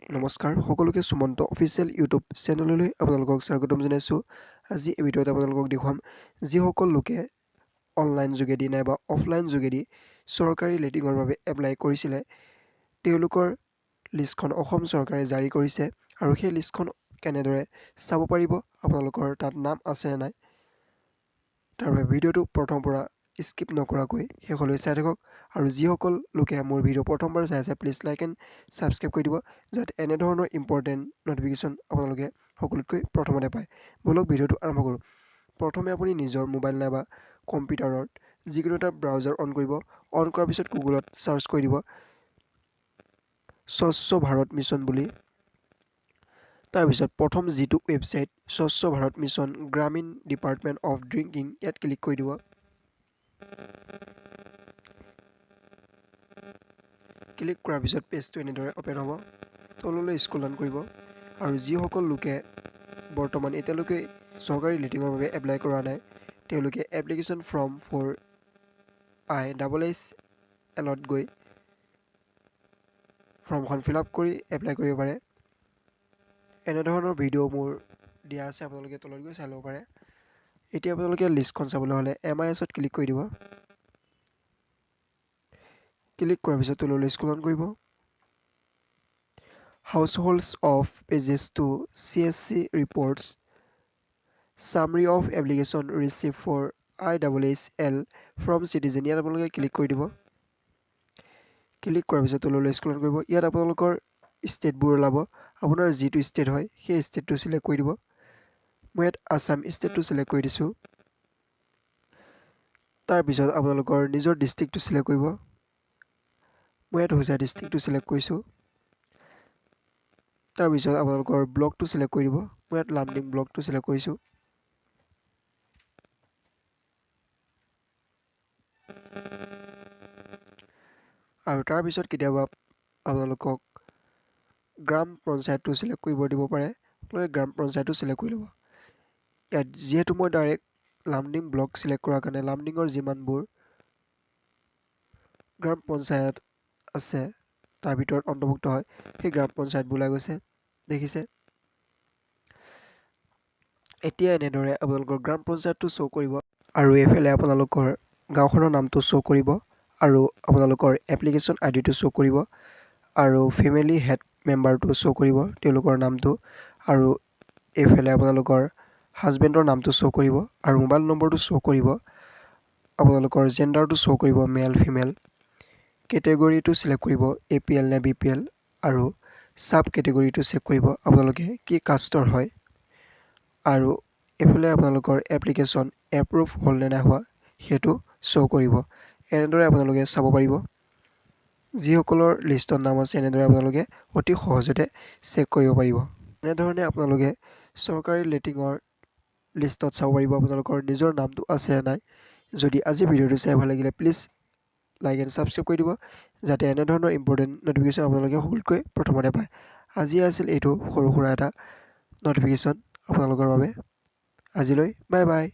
নমস্কাৰ সকলোকে Sumanta official YouTube চেনেললৈ আপোনালোকক স্বাগতম জনাইছোঁ। আজি এই ভিডিঅ'ত আপোনালোকক দেখুৱাম যিসকল লোকে অনলাইন যোগেদি নাইবা অফলাইন যোগেদি চৰকাৰী লেটিঙৰ বাবে এপ্লাই কৰিছিলে তেওঁলোকৰ লিষ্টখন অসম চৰকাৰে জাৰি কৰিছে আৰু সেই লিষ্টখন কেনেদৰে চাব পাৰিব আপোনালোকৰ তাত নাম আছে নে নাই তাৰ বাবে ভিডিঅ'টো প্ৰথমৰ পৰা স্কিপ নকৰাকৈ শেষলৈ চাই থাকক আৰু যিসকল লোকে মোৰ ভিডিঅ' প্ৰথমবাৰ চাই আছে প্লিজ লাইক এণ্ড ছাবস্ক্ৰাইব কৰি দিব যাতে এনে ধৰণৰ ইম্পৰ্টেণ্ট নটিফিকেশ্যন আপোনালোকে সকলোতকৈ প্ৰথমতে পায়। বলক ভিডিঅ'টো আৰম্ভ কৰোঁ। প্ৰথমে আপুনি নিজৰ মোবাইল নাইবা কম্পিউটাৰত যিকোনো এটা ব্ৰাউজাৰ অন কৰিব। অন কৰাৰ পিছত গুগলত চাৰ্চ কৰি দিব স্বচ্ছ ভাৰত মিছন বুলি। তাৰপিছত প্ৰথম যিটো ৱেবছাইট স্বচ্ছ Bharat mission Gramin department of drinking ইয়াত ক্লিক কৰি দিব। ক্লিক কৰাৰ পিছত পেজটো এনেদৰে অপেন হ'ব। তললৈ স্ক্ৰল ডাউন কৰিব আৰু যিসকল লোকে বৰ্তমান এতিয়ালৈকে চৰকাৰী লেটিঙৰ বাবে এপ্লাই কৰা নাই তেওঁলোকে এপ্লিকেশ্যন ফৰ্ম ফৰ ISSLত গৈ ফৰ্মখন ফিল আপ কৰি এপ্লাই কৰিব পাৰে। এনেধৰণৰ ভিডিঅ' মোৰ দিয়া আছে, আপোনালোকে তলত গৈ চাই ল'ব পাৰে। এতিয়া আপোনালোকে লিষ্টখন চাবলৈ হ'লে MISত ক্লিক কৰি দিব। ক্লিক কৰাৰ পিছত তললৈ স্ক্ৰল ডাউন কৰিব। Households of pages to CSC reports summary of application received for ISSL from citizen ইয়াত আপোনালোকে ক্লিক কৰি দিব। ক্লিক কৰাৰ পিছত তললৈ স্ক্ৰল ডাউন কৰিব। ইয়াত আপোনালোকৰ ষ্টেটবোৰ ওলাব। আপোনাৰ যিটো ষ্টেট হয় সেই ষ্টেটটো চিলেক্ট কৰি দিব। মই ইয়াত আসাম ষ্টেটটো চিলেক্ট কৰি দিছোঁ। তাৰপিছত আপোনালোকৰ নিজৰ ডিষ্ট্ৰিক্টটো চিলেক্ট কৰিব। মই ইয়াত হোজাই ডিষ্ট্ৰিক্টটো চিলেক্ট কৰিছোঁ। তাৰপিছত আপোনালোকৰ ব্লকটো চিলেক্ট কৰি দিব। মই ইয়াত লামডিং ব্লকটো চিলেক্ট কৰিছোঁ। আৰু তাৰপিছত কেতিয়াবা আপোনালোকক গ্ৰাম পঞ্চায়তটো চিলেক্ট কৰিব দিব পাৰে। আপোনালোকে গ্ৰাম পঞ্চায়তটো চিলেক্ট কৰি ল'ব। ইয়াত যিহেতু মই ডাইৰেক্ট লামডিং ব্লক চিলেক্ট কৰাৰ কাৰণে লামডিঙৰ যিমানবোৰ গ্ৰাম পঞ্চায়ত আছে তাৰ ভিতৰত অন্তৰ্ভুক্ত হয় সেই গ্ৰাম পঞ্চায়তবোৰ ওলাই গৈছে, দেখিছে। এতিয়া এনেদৰে আপোনালোকৰ গ্ৰাম পঞ্চায়তটো শ্ব' কৰিব আৰু এইফালে আপোনালোকৰ গাঁওখনৰ নামটো শ্ব' কৰিব আৰু আপোনালোকৰ এপ্লিকেশ্যন আইডিটো শ্ব' কৰিব আৰু ফেমিলি হেড মেম্বাৰটো শ্ব' কৰিব তেওঁলোকৰ নামটো আৰু এইফালে আপোনালোকৰ হাজবেণ্ডৰ নামটো শ্ব' কৰিব আৰু মোবাইল নম্বৰটো শ্ব' কৰিব। আপোনালোকৰ জেণ্ডাৰটো শ্ব' কৰিব মেল ফিমেল। কেটেগৰীটো চিলেক্ট কৰিব APL নে BPL আৰু ছাব কেটেগৰীটো চেক কৰিব আপোনালোকে কি কাষ্টৰ হয় আৰু এইফালে আপোনালোকৰ এপ্লিকেশ্যন এপ্ৰুভ হ'ল নে নাই হোৱা সেইটো শ্ব' কৰিব। এনেদৰে আপোনালোকে চাব পাৰিব যিসকলৰ লিষ্টত নাম আছে। এনেদৰে আপোনালোকে অতি সহজতে চেক কৰিব পাৰিব। এনেধৰণে আপোনালোকে চৰকাৰী লেটিঙৰ লিষ্টত চাব পাৰিব আপোনালোকৰ নিজৰ নামটো আছে নে নাই। যদি আজি ভিডিঅ'টো চাই ভাল লাগিলে প্লিজ লাইক এণ্ড ছাবস্ক্ৰাইব কৰি দিব যাতে এনেধৰণৰ ইম্পৰ্টেণ্ট নটিফিকেশ্যন আপোনালোকে সকলোতকৈ প্ৰথমতে পায়। আজি আছিল এইটো সৰু সুৰা এটা নটিফিকেশ্যন আপোনালোকৰ বাবে। আজিলৈ বাই বাই।